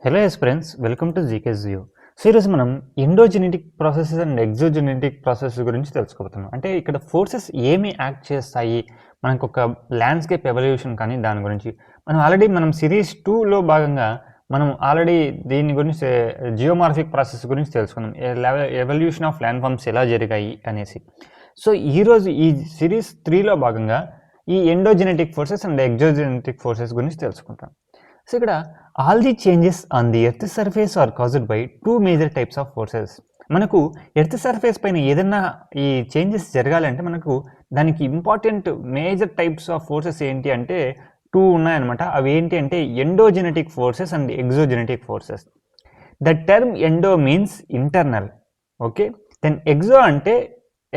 Hello friends, welcome to GK's view. So ఈరోజు మనం ఎండోజెనెటిక్ processes and ఎగ్జోజెనెటిక్ process గురించి తెలుసుకోబోతున్నాం. అంటే ఇక్కడ ఫోర్సెస్ ఏమి యాక్ట్ చేస్తాయి, మనకు ఒక ల్యాండ్స్కేప్ ఎవల్యూషన్ కానీ దాని గురించి మనం సిరీస్ 2లో భాగంగా మనం ఆల్రెడీ దీని గురించి జియోమార్ఫిక్ ప్రాసెస్ గురించి తెలుసుకున్నాం. ఎవల్యూషన్ ఆఫ్ ల్యాండ్ ఫార్మ్స్ ఎలా జరిగాయి అనేసి. సో ఈరోజు ఈ సిరీస్ 3లో భాగంగా ఈ endogenetic forces and exogenetic forces గురించి తెలుసుకుంటాం. సో ఇక్కడ all the changes on the earth surface are caused by 2 major types of forces. మనకు ఎర్త్ సర్ఫేస్ పైన ఏదైనా ఈ చేంజెస్ జరగాలంటే మనకు దానికి important major types of forces ఏంటి అంటే 2 ఉన్నాయన్నమాట. అవి ఏంటి అంటే endogenetic forces and exogenetic forces. The term endo means internal, okay. Then exo అంటే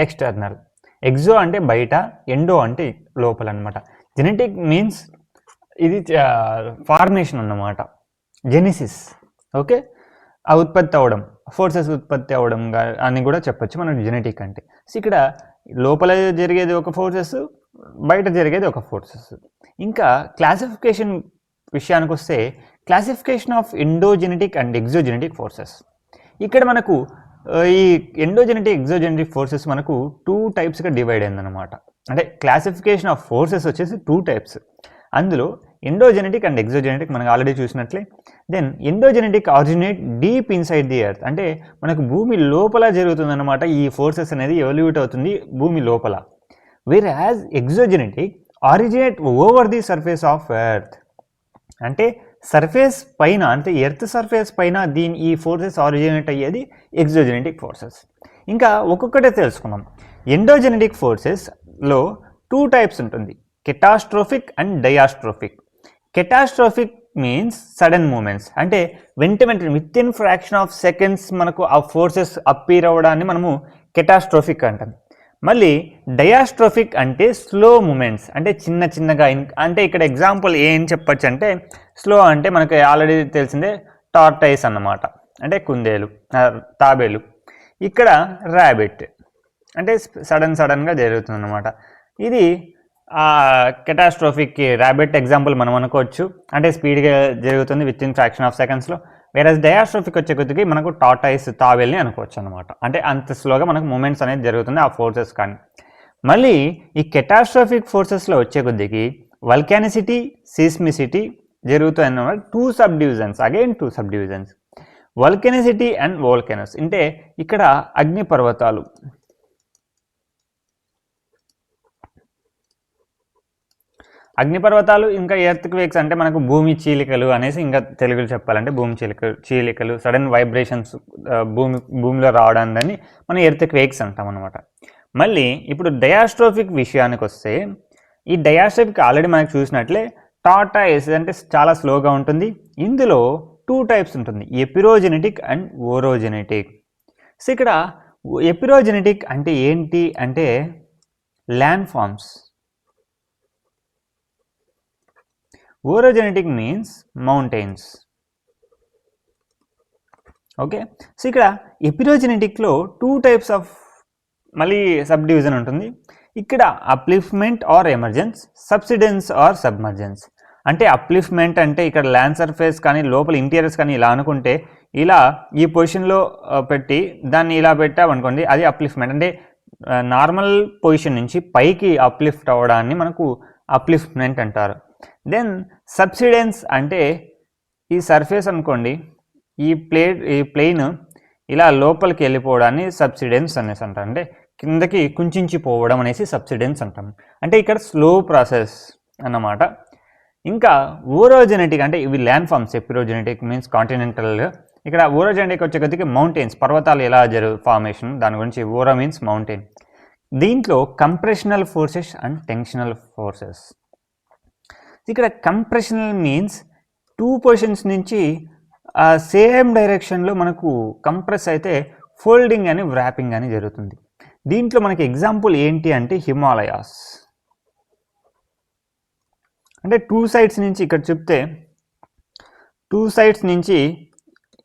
ఎక్స్టర్నల్. ఎగ్జో అంటే బయట, ఎండో అంటే లోపల అనమాట. జెనెటిక్ మీన్స్ ఇది ఫార్మేషన్ అన్నమాట, జెనిసిస్, ఓకే. ఆ ఉత్పత్తి అవ్వడం, ఫోర్సెస్ ఉత్పత్తి అవ్వడం అని కూడా చెప్పొచ్చు మనం జెనెటిక్ అంటే. సో ఇక్కడ లోపల జరిగేది ఒక ఫోర్సెస్, బయట జరిగేది ఒక ఫోర్సెస్. ఇంకా క్లాసిఫికేషన్ విషయానికి వస్తే classification of ఎండోజెనెటిక్ and exogenetic forces. ఇక్కడ మనకు ఈ ఎండోజెనెటిక్ ఎగ్జోజెనెటిక్ ఫోర్సెస్ మనకు 2 టైప్స్గా డివైడ్ అయిందనమాట. అంటే క్లాసిఫికేషన్ ఆఫ్ ఫోర్సెస్ వచ్చేసి 2 టైప్స్. అందులో ఎండోజెనెటిక్ అండ్ ఎగ్జోజెనెటిక్ మనకు ఆల్రెడీ చూసినట్లే. Then endogenetic originate deep inside the earth, అంటే మనకు భూమి లోపల జరుగుతుందన్నమాట. ఈ ఫోర్సెస్ అనేది ఎవల్యూట్ అవుతుంది భూమి లోపల. Where as exogenetic originate over the surface of earth, అంటే సర్ఫేస్ పైన, అంటే ఎర్త్ సర్ఫేస్ పైన ఈ ఫోర్సెస్ ఆరిజినేట్ అయ్యేది ఎగ్జోజెనెటిక్ ఫోర్సెస్. ఇంకా ఒక్కొక్కటే తెలుసుకుందాం. ఎండోజెనెటిక్ ఫోర్సెస్లో 2 టైప్స్ ఉంటుంది, catastrophic and డయాస్ట్రోఫిక్. Catastrophic means sudden moments, అంటే వెంటనే with in fraction of seconds మనకు ఆ ఫోర్సెస్ అప్పీర్ అవ్వడాన్ని మనము కెటాస్ట్రోఫిక్ అంటాం. మళ్ళీ డయాస్ట్రోఫిక్ అంటే స్లో మూమెంట్స్, అంటే చిన్నగా. అంటే ఇక్కడ ఎగ్జాంపుల్ ఏం చెప్పచ్చు అంటే, స్లో అంటే మనకు ఆల్రెడీ తెలిసిందే టార్టైస్ అన్నమాట, అంటే కుందేలు, తాబేలు. ఇక్కడ ర్యాబిట్ అంటే సడన్గా జరుగుతుంది అన్నమాట. ఇది కెటాస్ట్రోఫిక్ ర్యాబిట్ ఎగ్జాంపుల్ మనం అనుకోవచ్చు, అంటే స్పీడ్గా జరుగుతుంది విత్ ఇన్ ఫ్రాక్షన్ ఆఫ్ సెకండ్స్లో. వేరే డయాస్ట్రోఫిక్ వచ్చే కొద్దికి మనకు టార్టాయిస్, తాబేల్ని అనుకోవచ్చు అనమాట. అంటే అంత స్లోగా మనకు మూమెంట్స్ అనేది జరుగుతుంది ఆ ఫోర్సెస్ కానీ. మళ్ళీ ఈ కెటాస్ట్రోఫిక్ ఫోర్సెస్లో వచ్చే కొద్దికి వల్కానిసిటీ, సీస్మిసిటీ జరుగుతాయి అన్నమాట. 2 సబ్ డివిజన్స్, వల్కానిసిటీ అండ్ వోల్కెనోస్. అంటే ఇక్కడ అగ్నిపర్వతాలు, ఇంకా ఎర్త్ క్వేక్స్ అంటే మనకు భూమి చీలికలు అనేసి ఇంకా తెలుగులో చెప్పాలంటే భూమి చీలికలు, సడన్ వైబ్రేషన్స్ భూమిలో రావడాన్ని మనం ఎర్త్ క్వేక్స్ అంటాం అనమాట. మళ్ళీ ఇప్పుడు డయాస్ట్రోఫిక్ విషయానికి వస్తే, ఈ డయాస్ట్రోఫిక్ ఆల్రెడీ మనకు చూసినట్లే టార్టాయిస్ అంటే చాలా స్లోగా ఉంటుంది. ఇందులో 2 టైప్స్ ఉంటుంది, ఎపిరోజెనెటిక్ అండ్ ఓరోజెనెటిక్. సో ఇక్కడ ఎపిరోజెనెటిక్ అంటే ఏంటి అంటే land forms, orogenetic means mountains, okay. So ఇక్కడ ఎపిరోజెనెటిక్లో 2 టైప్స్ ఆఫ్ మళ్ళీ సబ్ డివిజన్ ఉంటుంది. ఇక్కడ upliftment or emergence, subsidence or submergence. అంటే అప్లిఫ్ట్మెంట్ అంటే ఇక్కడ ల్యాండ్ సర్ఫేస్ కానీ లోపల ఇంటీరియర్స్ కానీ ఇలా అనుకుంటే, ఇలా ఈ పొజిషన్లో పెట్టి దాన్ని ఇలా పెట్టామనుకోండి, అది అప్లిఫ్ట్మెంట్. అంటే నార్మల్ పొజిషన్ నుంచి పైకి అప్లిఫ్ట్ అవ్వడాన్ని మనకు అప్లిఫ్ట్మెంట్ అంటారు. దెన్ సబ్సిడెన్స్ అంటే ఈ సర్ఫేస్ అనుకోండి, ఈ ప్లేన్ ఇలా లోపలికి వెళ్ళిపోవడాన్ని సబ్సిడెన్స్ అనేసి అంటారు. అంటే కిందకి కుంచించిపోవడం అనేసి సబ్సిడెన్స్ అంటాం. అంటే ఇక్కడ స్లో ప్రాసెస్ అన్నమాట. ఇంకా ఓరోజెనెటిక్ అంటే ఇవి land forms. Epeirogenetic means continental. ఇక్కడ ఓరోజెనెటిక్ వచ్చే కొద్దికి మౌంటైన్స్, పర్వతాలు ఎలా ఫార్మేషన్, దాని గురించి. ఓరో మీన్స్ మౌంటైన్. దీంట్లో compressional forces and tensional forces. ఇక్కడ కంప్రెషనల్ మీన్స్ 2 పొజిషన్స్ నుంచి సేమ్ డైరెక్షన్లో మనకు కంప్రెస్ అయితే ఫోల్డింగ్ అని, వ్రాపింగ్ అని జరుగుతుంది. దీంట్లో మనకి ఎగ్జాంపుల్ ఏంటి అంటే హిమాలయాస్. అంటే 2 సైడ్స్ నుంచి, ఇక్కడ చెప్తే 2 సైడ్స్ నుంచి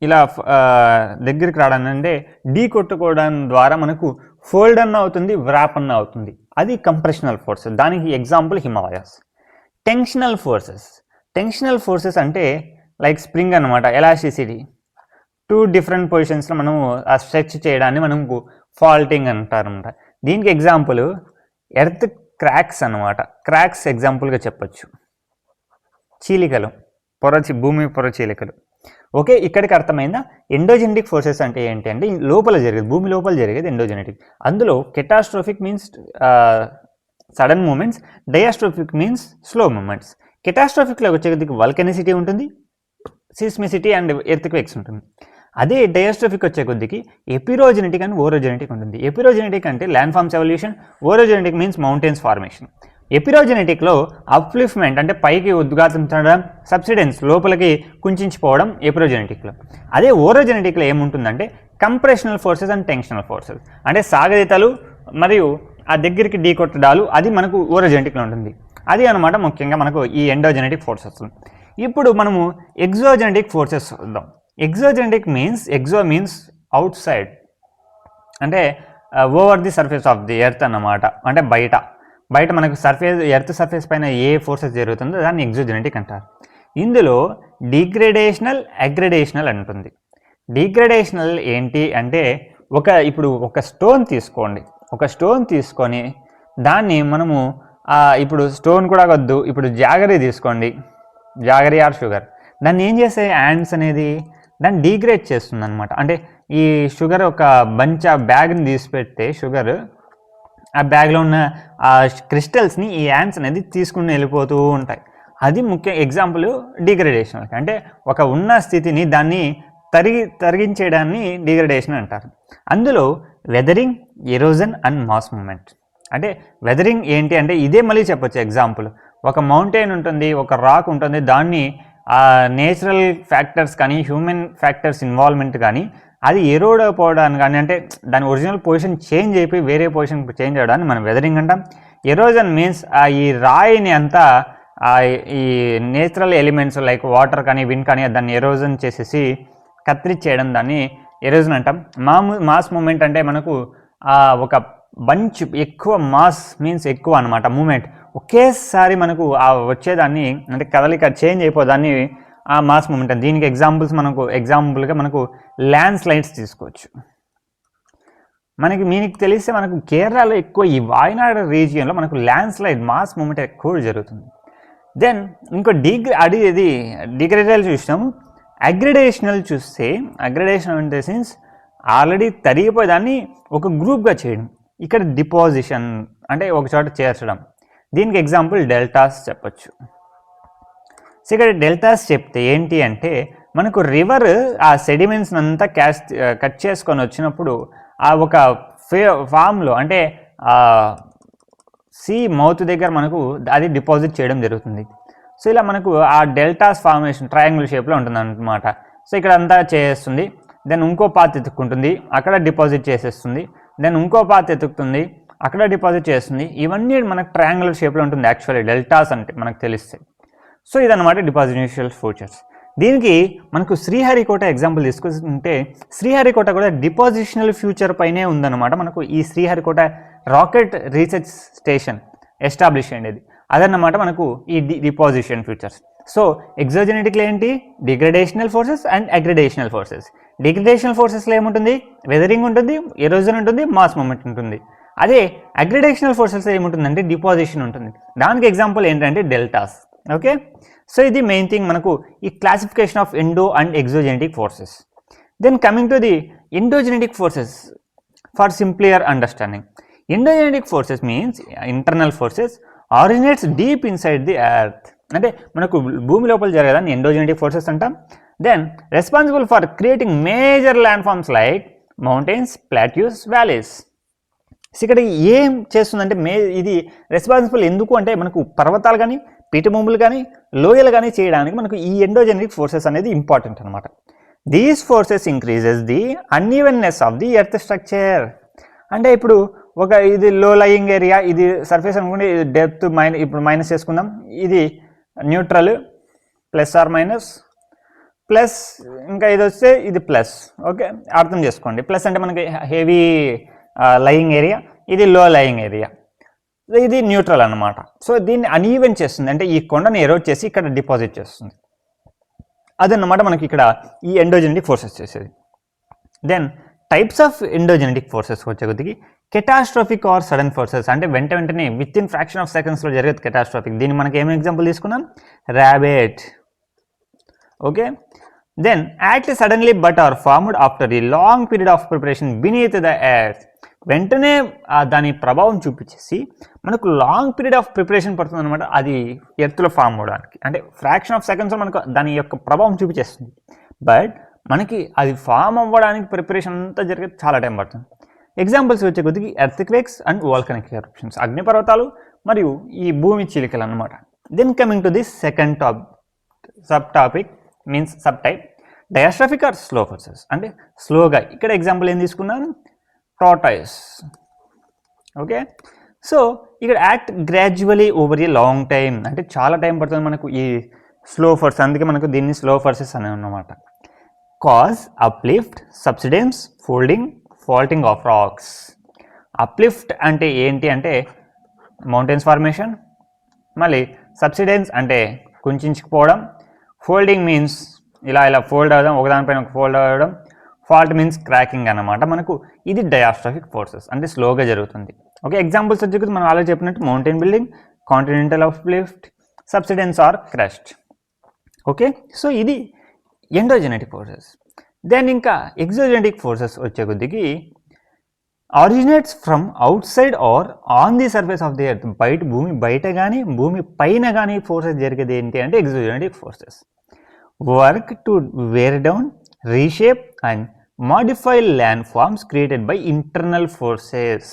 ఇలా దగ్గరికి రావడానికి, అంటే ఢీ కొట్టుకోవడం ద్వారా మనకు ఫోల్డ్ అన్న అవుతుంది, వ్రాప్ అన్న అవుతుంది. అది కంప్రెషనల్ ఫోర్స్. దానికి ఎగ్జాంపుల్ హిమాలయాస్. టెన్షనల్ ఫోర్సెస్ అంటే లైక్ స్ప్రింగ్ అనమాట, ఎలాస్టిసిటీ. 2 డిఫరెంట్ పొజిషన్స్లో మనము ఆ స్ట్రెచ్ చేయడాన్ని మనకు ఫాల్టింగ్ అంటారనమాట. దీనికి ఎగ్జాంపుల్ ఎర్త్ క్రాక్స్ అనమాట. క్రాక్స్ ఎగ్జాంపుల్గా చెప్పచ్చు. చీలికలు, భూమి పొర చీలికలు. ఓకే, ఇక్కడికి అర్థమైందా? ఎండోజెనెటిక్ ఫోర్సెస్ అంటే ఏంటి అంటే లోపల జరిగేది, భూమి లోపల జరిగేది ఎండోజెనెటిక్. అందులో catastrophic means sudden moments, diastrophic means slow moments. కెటాస్ట్రోఫిక్లో వచ్చేది వల్కనిసిటీ ఉంటుంది, సిస్మిసిటీ అండ్ ఎర్త్క్వేక్స్ ఉంటుంది. అదే డయాస్ట్రోఫిక్ వచ్చే కొద్దికి ఎపిరోజెనెటిక్ అండ్ ఓరోజెనెటిక్ ఉంటుంది. ఎపిరోజెనెటిక్ అంటే land forms evolution, orogenetic means mountains formation. ఎపిరోజెనెటిక్లో అప్లిఫ్ట్మెంట్ అంటే పైకి ఉద్గాతం చేయడం, సబ్సిడెన్స్ లోపలికి కుంచిపోవడం ఎపిరోజెనెటిక్లో. అదే ఓరోజెనెటిక్లో ఏముంటుందంటే compressional forces and tensional forces, అంటే సాగదీతలు మరియు ఆ దగ్గరికి ఢీకొట్టడాలు, అది మనకు ఓరోజెనెటిక్లో ఉంటుంది. అది అనమాట ముఖ్యంగా మనకు ఈ ఎండోజెనెటిక్ ఫోర్సెస్. ఇప్పుడు మనము ఎగ్జోజెనెటిక్ ఫోర్సెస్ చూద్దాం. Exogenetic means, exo means out side, అంటే over the surface of the earth అన్నమాట. అంటే బయట మనకు ఎర్త్ సర్ఫేస్ పైన ఏ ఫోర్సెస్ జరుగుతుందో దాన్ని ఎగ్జోజెనెటిక్ అంటారు. ఇందులో డిగ్రేడేషనల్, అగ్రేడేషనల్ అంటుంది. డిగ్రేడేషనల్ ఏంటి అంటే ఇప్పుడు ఒక స్టోన్ తీసుకోండి, ఒక స్టోన్ తీసుకొని దాన్ని మనము ఇప్పుడు స్టోన్ కూడా వద్దు, ఇప్పుడు జాగరీ తీసుకోండి, జాగరీ ఆర్ షుగర్. దాన్ని ఏం చేస్తే యాండ్స్ అనేది దాన్ని డీగ్రేడ్ చేస్తుంది అనమాట. అంటే ఈ షుగర్ ఒక బంచ్ ఆ బ్యాగ్ని తీసి పెడితే షుగర్ ఆ బ్యాగ్లో ఉన్న ఆ క్రిస్టల్స్ని ఈ యాండ్స్ అనేది తీసుకుని వెళ్ళిపోతూ ఉంటాయి. అది ముఖ్య ఎగ్జాంపుల్ డిగ్రేడేషన్. అంటే ఒక ఉన్న స్థితిని దాన్ని తరిగించేయడాన్ని డిగ్రేడేషన్ అంటారు. అందులో weathering, erosion and mass movement. అంటే వెదరింగ్ ఏంటి అంటే ఇదే మళ్ళీ చెప్పొచ్చు ఎగ్జాంపుల్. ఒక మౌంటైన్ ఉంటుంది, ఒక రాక్ ఉంటుంది, దాన్ని నేచురల్ ఫ్యాక్టర్స్ కానీ హ్యూమన్ ఫ్యాక్టర్స్ ఇన్వాల్వ్మెంట్ కానీ అది ఎరోడ్ అయిపోవడానికి కానీ, అంటే దాని ఒరిజినల్ పొజిషన్ చేంజ్ అయిపోయి వేరే పొజిషన్ చేంజ్ అవ్వడాన్ని మనం వెదరింగ్ అంటాం. ఎరోజన్ మీన్స్ ఈ రాయిని అంతా ఈ నేచురల్ ఎలిమెంట్స్ లైక్ వాటర్ కానీ విండ్ కానీ దాన్ని ఎరోజన్ చేసేసి కత్తిరించేయడం, దాన్ని ఎరోజన్ అంటాం. మాస్ మూమెంట్ అంటే మనకు ఒక బంచ్ ఎక్కువ, మాస్ మీన్స్ ఎక్కువ అనమాట, మూమెంట్ ఒకేసారి మనకు వచ్చేదాన్ని అంటే కదలిక చేంజ్ అయిపోదాన్ని ఆ మాస్ మూమెంట్. దీనికి ఎగ్జాంపుల్గా మనకు ల్యాండ్ స్లైడ్స్ తీసుకోవచ్చు. మీకు తెలిస్తే మనకు కేరళలో ఎక్కువ ఈ వాయనాడ్ రీజియన్లో మనకు ల్యాండ్ స్లైడ్ మాస్ మూమెంట్ ఎక్కువ జరుగుతుంది. దెన్ ఇంకో డిగ్రేడేషనల్ చూసినాము. అగ్రేడేషనల్ చూస్తే అగ్రేడేషన్ అంటే సిన్స్ ఆల్రెడీ తరిగిపోయేదాన్ని ఒక గ్రూప్గా చేయడం. ఇక్కడ డిపాజిషన్ అంటే ఒక చోట చేర్చడం. దీనికి ఎగ్జాంపుల్ డెల్టాస్ చెప్పచ్చు. సో ఇక్కడ డెల్టాస్ చెప్తే ఏంటి అంటే మనకు రివర్ ఆ సెడిమెంట్స్ అంతా కట్ చేసుకొని వచ్చినప్పుడు ఆ ఒక ఫామ్లో అంటే సీ మౌత్ దగ్గర మనకు అది డిపాజిట్ చేయడం జరుగుతుంది. సో ఇలా మనకు ఆ డెల్టాస్ ఫార్మేషన్ ట్రయాంగిల్ షేప్లో ఉంటుంది అన్నమాట. సో ఇక్కడ అంతా చేస్తుంది. దెన్ ఇంకో పాత్ ఎత్తుక్కుంటుంది, అక్కడ డిపాజిట్ చేసేస్తుంది. దెన్ ఇంకో పాత్ ఎత్తుకుతుంది, అక్కడ డిపాజిట్ చేస్తుంది. ఇవన్నీ మనకు ట్రయాంగులర్ షేప్లో ఉంటుంది యాక్చువల్లీ డెల్టాస్ అంటే మనకు తెలిస్తే. సో ఇదన్నమాట డిపాజిషనల్ ఫీచర్స్. దీనికి మనకు శ్రీహరికోట ఎగ్జాంపుల్ తీసుకుంటే శ్రీహరికోట కూడా డిపాజిషనల్ ఫ్యూచర్ పైనే ఉందన్నమాట. మనకు ఈ Sriharikota rocket research station establish అయ్యేది అదన్నమాట మనకు ఈ డిపాజిషన్ ఫీచర్స్. సో ఎగ్జోజెనెటిక్లో ఏంటి? డిగ్రేడేషనల్ ఫోర్సెస్ అండ్ అగ్రేడేషనల్ ఫోర్సెస్. డిగ్రేడేషనల్ ఫోర్సెస్లో ఏముంటుంది? వెదరింగ్ ఉంటుంది, ఎరోజన్ ఉంటుంది, మాస్ మూమెంట్ ఉంటుంది. అదే అగ్రేడేషనల్ ఫోర్సెస్ ఏముంటుందంటే డిపాజిషన్ ఉంటుంది. దానికి ఎగ్జాంపుల్ ఏంటంటే డెల్టాస్. ఓకే, సో ఇది మెయిన్ థింగ్ మనకు ఈ classification of endo and exogenetic forces. Then coming to the endogenetic forces for simplier understanding. Endogenetic forces means internal forces originates deep inside the earth. అంటే మనకు భూమి లోపల జరగదాన్ని endogenetic forces అంటాం. Then responsible for creating major land forms like mountains, plateaus, valleys. ఇక్కడ ఏం చేస్తుందంటే ఇది రెస్పాన్సిబుల్ ఎందుకు అంటే మనకు పర్వతాలు కానీ పీఠభూములు కానీ లోయలు కానీ చేయడానికి మనకు ఈ ఎండోజెనెటిక్ ఫోర్సెస్ అనేది ఇంపార్టెంట్ అనమాట. These forces increases the unevenness of the earth structure. అంటే ఇప్పుడు ఇది లో లయింగ్ ఏరియా, ఇది సర్ఫేస్ అనుకుంటే ఇది డెప్త్ ఇప్పుడు మైనస్ చేసుకుందాం, ఇది neutral plus or minus, plus ఇంకా ఇది వస్తే ఇది ప్లస్. ఓకే, అర్థం చేసుకోండి. ప్లస్ అంటే మనకి హెవీ లయింగ్ ఏరియా, ఇది లో లయింగ్ ఏరియా, ఇది న్యూట్రల్ అన్నమాట. సో దీన్ని అన్ఈవెన్ చేస్తుంది, అంటే ఈ కొండని ఎరోడ్ చేసి ఇక్కడ డిపాజిట్ చేస్తుంది. అదన్నమాట మనకి ఇక్కడ ఈ ఎండోజెనెటిక్ ఫోర్సెస్ చేసేది. దెన్ టైప్స్ ఆఫ్ ఎండోజెనెటిక్ ఫోర్సెస్ వచ్చే కొద్దికి కెటాస్ట్రోఫిక్ ఆర్ సడన్ ఫోర్సెస్, అంటే వెంటనే విత్ ఇన్ ఫ్రాక్షన్ ఆఫ్ సెకండ్స్లో జరిగేది కెటాస్ట్రోఫిక్. దీన్ని మనకి ఏం ఎగ్జాంపుల్ తీసుకున్నాం, rabbit. Okay, then act suddenly but are formed after ఈ long period of preparation beneath the earth. వెంటనే దాని ప్రభావం చూపించేసి మనకు లాంగ్ పీరియడ్ ఆఫ్ ప్రిపరేషన్ పడుతుంది అనమాట అది ఎర్త్లో ఫామ్ అవడానికి. అంటే ఫ్రాక్షన్ ఆఫ్ సెకండ్స్లో మనకు దాని యొక్క ప్రభావం చూపించేస్తుంది, బట్ మనకి అది ఫామ్ అవ్వడానికి ప్రిపరేషన్ అంతా జరిగేది చాలా టైం పడుతుంది. ఎగ్జాంపుల్స్ వచ్చే కొద్దిగా ఎర్త్క్వేక్స్ అండ్ వాల్కనిక్ ఎరప్షన్స్, అగ్నిపర్వతాలు మరియు ఈ భూమి చీలికలు అనమాట. Then coming to the second sub topic means sub type diastrophic or slow forces, అంటే స్లోగా. ఇక్కడ ఎగ్జాంపుల్ ఏం తీసుకున్నాం, టార్టాయిస్. ఓకే, సో ఇక్కడ act gradually over a long time, అంటే చాలా టైం పడుతుంది మనకు ఈ స్లో ఫోర్స్, అందుకే మనకు దీన్ని స్లో ఫోర్సెస్ అనే అన్నమాట. Cause uplift, subsidence, folding, faulting of rocks. Uplift అంటే ఏంటి అంటే మౌంటైన్స్ ఫార్మేషన్, మళ్ళీ సబ్సిడెన్స్ అంటే కుంచుకుపోవడం, ఫోల్డింగ్ మీన్స్ ఇలా ఫోల్డ్ అవ్వడం, ఒకదానిపైన ఒక ఫోల్డ్ అవ్వడం, ఫాల్ట్ మీన్స్ క్రాకింగ్ అన్నమాట. మనకు ఇది డయాస్ట్రాఫిక్ ఫోర్సెస్, అంటే స్లోగా జరుగుతుంది. ఓకే, ఎగ్జాంపుల్స్ వచ్చి మనం ఆల్రెడీ చెప్పినట్టు mountain building, continental uplift, subsidence or crust. Okay, so ఇది ఎండోజెనెటిక్ ఫోర్సెస్. దెన్ ఇంకా ఎగ్జోజెనెటిక్ ఫోర్సెస్ వచ్చే కొద్దికి originates from out side or on the surface of the earth, భూమి బయట కానీ భూమి పైన కానీ ఫోర్సెస్ జరిగేది ఏంటి అంటే exogenetic forces. Work to wear down, reshape and modify land forms created by internal forces.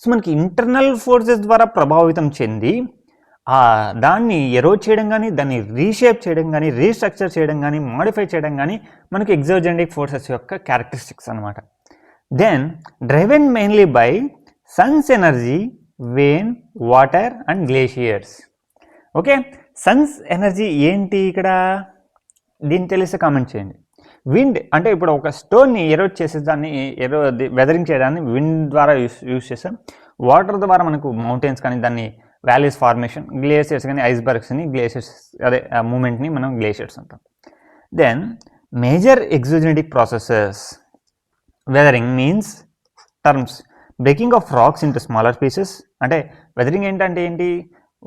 So మనకి ఇంటర్నల్ ఫోర్సెస్ ద్వారా ప్రభావితం చెంది దాన్ని ఎరోడ్ చేయడం కానీ, దాన్ని రీషేప్ చేయడం కానీ, రీస్ట్రక్చర్ చేయడం కానీ, మాడిఫై చేయడం కానీ మనకి ఎగ్జోజెనెటిక్ ఫోర్సెస్ యొక్క క్యారెక్టరిస్టిక్స్ అనమాట. Then driven mainly by sun's energy, wind, water and glaciers. Okay, sun's energy ఏంటి ఇక్కడ, దీన్ని తెలిస్తే కామెంట్ చేయండి. విండ్ అంటే ఇప్పుడు ఒక స్టోన్ని ఎరోడ్ చేసే దాన్ని వెదరింగ్ చేయడాన్ని విండ్ ద్వారా యూస్ చేస్తాం. వాటర్ ద్వారా మనకు మౌంటైన్స్ కానీ దాన్ని వ్యాలీస్ ఫార్మేషన్, గ్లేషియర్స్ కానీ ఐస్బర్గ్స్ని, గ్లేషియర్స్ అదే మూమెంట్ని మనం గ్లేషియర్స్ అంటాం. Then major exogenetic processes, weathering means terms breaking of rocks into smaller pieces. అంటే వెదరింగ్ ఏంటంటే ఏంటి,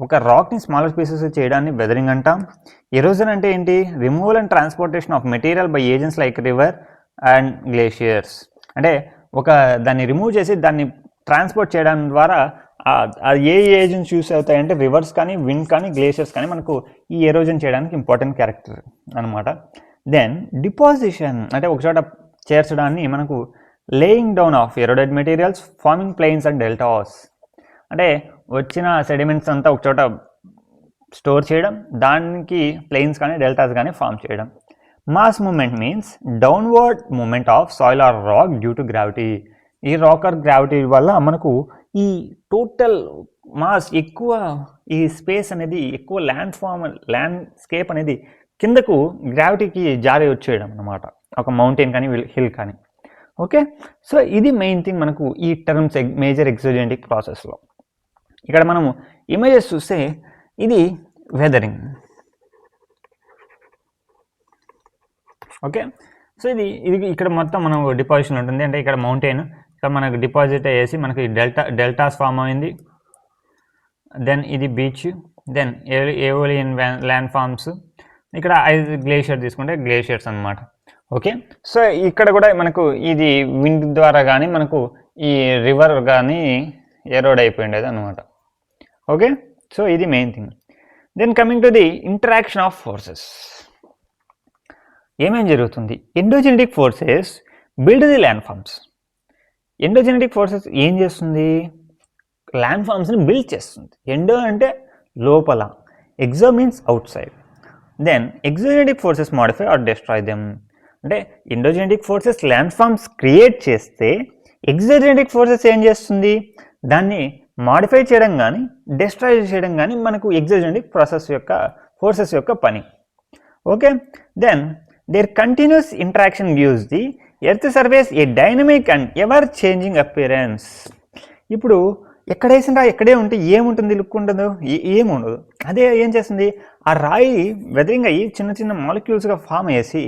ఒక రాక్ని స్మాలర్ పీసెస్ చేయడాన్ని వెదరింగ్ అంటాం. ఎరోజన్ అంటే ఏంటి, removal and transportation of material by agents like river and glaciers. అంటే దాన్ని రిమూవ్ చేసి దాన్ని ట్రాన్స్పోర్ట్ చేయడం ద్వారా ఏ ఏజెంట్స్ యూస్ అవుతాయంటే రివర్స్ కానీ, విండ్ కానీ, గ్లేషియర్స్ కానీ మనకు ఈ ఎరోజన్ చేయడానికి ఇంపార్టెంట్ క్యారెక్టర్ అనమాట. దెన్ డిపాజిషన్ అంటే ఒకచోట చేర్చడాన్ని మనకు laying down of eroded materials, farming plains and deltas. అంటే వచ్చిన సెడిమెంట్స్ అంతా ఒకచోట స్టోర్ చేయడం, దానికి ప్లెయిన్స్ కానీ డెల్టాస్ కానీ ఫామ్ చేయడం. Mass movement means downward movement of soil or rock due to gravity. ఈ రాక్ ఆర్ గ్రావిటీ వల్ల మనకు ఈ టోటల్ మాస్ ఎక్కువ, ఈ స్పేస్ అనేది ఎక్కువ ల్యాండ్స్కేప్ అనేది కిందకు గ్రావిటీకి జారి వచ్చేయడం అనమాట, ఒక మౌంటైన్ కానీ హిల్ కానీ. ఓకే, సో ఇది మెయిన్ థింగ్ మనకు ఈ టర్మ్స్ మేజర్ ఎగ్జోజెనెటిక్ ప్రాసెస్లో. ఇక్కడ మనము ఇమేజెస్ చూస్తే ఇది వెదరింగ్. ఓకే, సో ఇది ఇక్కడ మొత్తం మనం డిపాజిషన్ ఉంటుంది, అంటే ఇక్కడ మౌంటైన్ ఇక్కడ మనకు డిపాజిట్ అయ్యేసి మనకి డెల్టాస్ ఫామ్ అయింది. దెన్ ఇది బీచ్, దెన్ ఏవోలియన్ ల్యాండ్ ఫార్మ్స్, ఇక్కడ గ్లేషియర్ తీసుకుంటే గ్లేషియర్స్ అనమాట. ఓకే, సో ఇక్కడ కూడా మనకు ఇది విండ్ ద్వారా కానీ మనకు ఈ రివర్ కానీ ఎరోడ్ అయిపోయిండేది అనమాట. ఓకే, సో ఇది main thing. Then coming to the interaction of forces, ఏమేం జరుగుతుంది, endogenetic forces build the land forms. Endogenetic forces ఏం చేస్తుంది, ల్యాండ్ ఫార్మ్స్ని బిల్డ్ చేస్తుంది. ఎండో అంటే లోపల, exo means out side. Then exogenetic forces modify or destroy them. అంటే endogenetic forces land forms create చేస్తే ఎగ్జోజెనెటిక్ ఫోర్సెస్ ఏం చేస్తుంది, దాన్ని మాడిఫై చేయడం కానీ డిస్ట్రాయ్ చేయడం కానీ మనకు ఎగ్జోజెనెటిక్ ఫోర్సెస్ యొక్క పని. Okay, then their continuous interaction gives the earth surface a dynamic and ever changing appearance. ఇప్పుడు ఎక్కడ వేసిండ్రా ఎక్కడే ఉంటే ఏముంటుంది, లుక్ ఉండదు, ఏముండదు. అదే ఏం చేస్తుంది, ఆ రాయి వెదరింగ్ అయ్యి చిన్న చిన్న మాలిక్యూల్స్గా ఫామ్ అయ్యేసి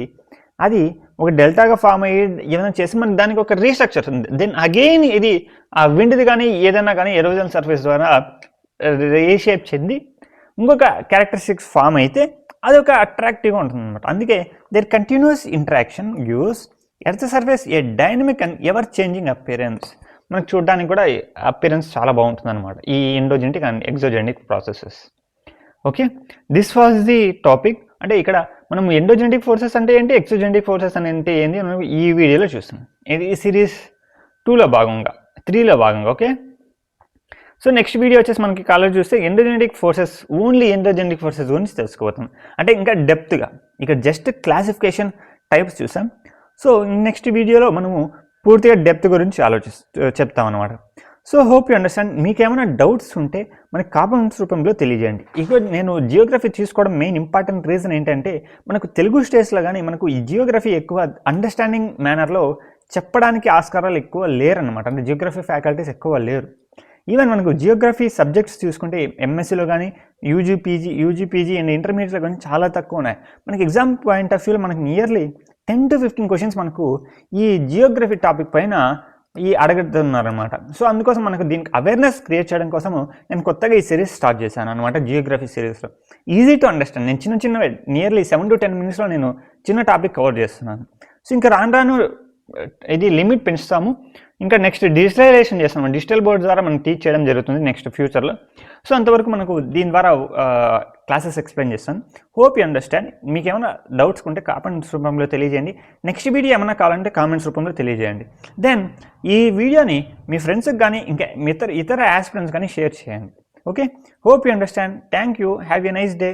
అది ఒక డెల్టాగా ఫామ్ అయ్యి ఏదైనా చేసి మనకి దానికి ఒక రీస్ట్రక్చర్ ఉంది. దెన్ అగైన్ ఇది ఆ విండ్ది కానీ ఏదైనా కానీ ఎరోజన్ సర్ఫేస్ ద్వారా రీషేప్ చెంది ఇంకొక క్యారెక్టరిస్టిక్స్ ఫామ్ అయితే అది ఒక అట్రాక్టివ్గా ఉంటుంది అనమాట. అందుకే there continuous interaction gives earth surface a dynamic and ever changing appearance. మనకు చూడడానికి కూడా అపియరెన్స్ చాలా బాగుంటుంది అనమాట ఈ endogenetic and exogenetic processes. Okay, this was the topic. అంటే ఇక్కడ మనం ఎండోజెనిటిక్ ఫోర్సెస్ అంటే ఏంటి, ఎగ్జోజెనిటిక్ ఫోర్సెస్ అంటే ఏంటి మనం ఈ వీడియోలో చూస్తున్నాం. ఇది సిరీస్ 2లో భాగంగా 3లో భాగంగా. ఓకే, సో నెక్స్ట్ వీడియో వచ్చేసి మనకి కాలేజ్ చూస్తే ఎండోజెనిటిక్ ఫోర్సెస్, ఓన్లీ ఎండోజెనిటిక్ ఫోర్సెస్ గురించి తెలుసుకోబోతున్నాం. అంటే ఇంకా డెప్త్గా, ఇక జస్ట్ క్లాసిఫికేషన్ టైప్స్ చూసాం. సో నెక్స్ట్ వీడియోలో మనము పూర్తిగా డెప్త్ గురించి చెప్తాం అనమాట. So hope you understand. మీకు ఏమైనా డౌట్స్ ఉంటే మనకి కామెంట్స్ రూపంలో తెలియజేయండి. ఇక నేను జియోగ్రఫీ తీసుకోవడం మెయిన్ ఇంపార్టెంట్ రీజన్ ఏంటంటే మనకు తెలుగు స్టేట్స్లో కానీ మనకు ఈ జియోగ్రఫీ ఎక్కువ అండర్స్టాండింగ్ మేనర్లో చెప్పడానికి ఆస్కారాలు ఎక్కువ లేరనమాట. అంటే జియోగ్రఫీ ఫ్యాకల్టీస్ ఎక్కువ లేరు. ఈవెన్ మనకు జియోగ్రఫీ సబ్జెక్ట్స్ చూసుకుంటే ఎంఎస్సీలో కానీ యూజీపీజీ అండ్ ఇంటర్మీడియట్లో కానీ చాలా తక్కువ ఉన్నాయి. మనకి ఎగ్జామ్ పాయింట్ ఆఫ్ వ్యూలో మనకి నియర్లీ 10 to 15 క్వశ్చన్స్ మనకు ఈ జియోగ్రఫీ టాపిక్ పైన అడుగుతున్నారనమాట. సో అందుకోసం మనకు దీనికి అవేర్నెస్ క్రియేట్ చేయడం కోసము నేను కొత్తగా ఈ సిరీస్ స్టార్ట్ చేశాను అనమాట. జియోగ్రఫీ సిరీస్లో ఈజీ టు అండర్స్టాండ్, నేను చిన్న నియర్లీ 7 to 10 minutesలో నేను చిన్న టాపిక్ కవర్ చేస్తున్నాను. సో ఇంకా రాను ఇది లిమిట్ పెంచుతాము. ఇంకా నెక్స్ట్ డిజిటలైజేషన్ చేస్తాము, డిజిటల్ బోర్డ్ ద్వారా మనం టీచ్ చేయడం జరుగుతుంది నెక్స్ట్ ఫ్యూచర్లో. సో అంతవరకు మనకు దీని ద్వారా క్లాసెస్ ఎక్స్ప్లెయిన్ చేస్తాను. Hope you understand. మీకు ఏమైనా డౌట్స్ ఉంటే కామెంట్స్ రూపంలో తెలియజేయండి. నెక్స్ట్ వీడియో ఏమైనా కావాలంటే కామెంట్స్ రూపంలో తెలియజేయండి. దెన్ ఈ వీడియోని మీ ఫ్రెండ్స్కి కానీ ఇంకా ఇతర యాస్పిరెంట్స్ కానీ షేర్ చేయండి. Okay, hope you understand. Thank you. Have a nice day.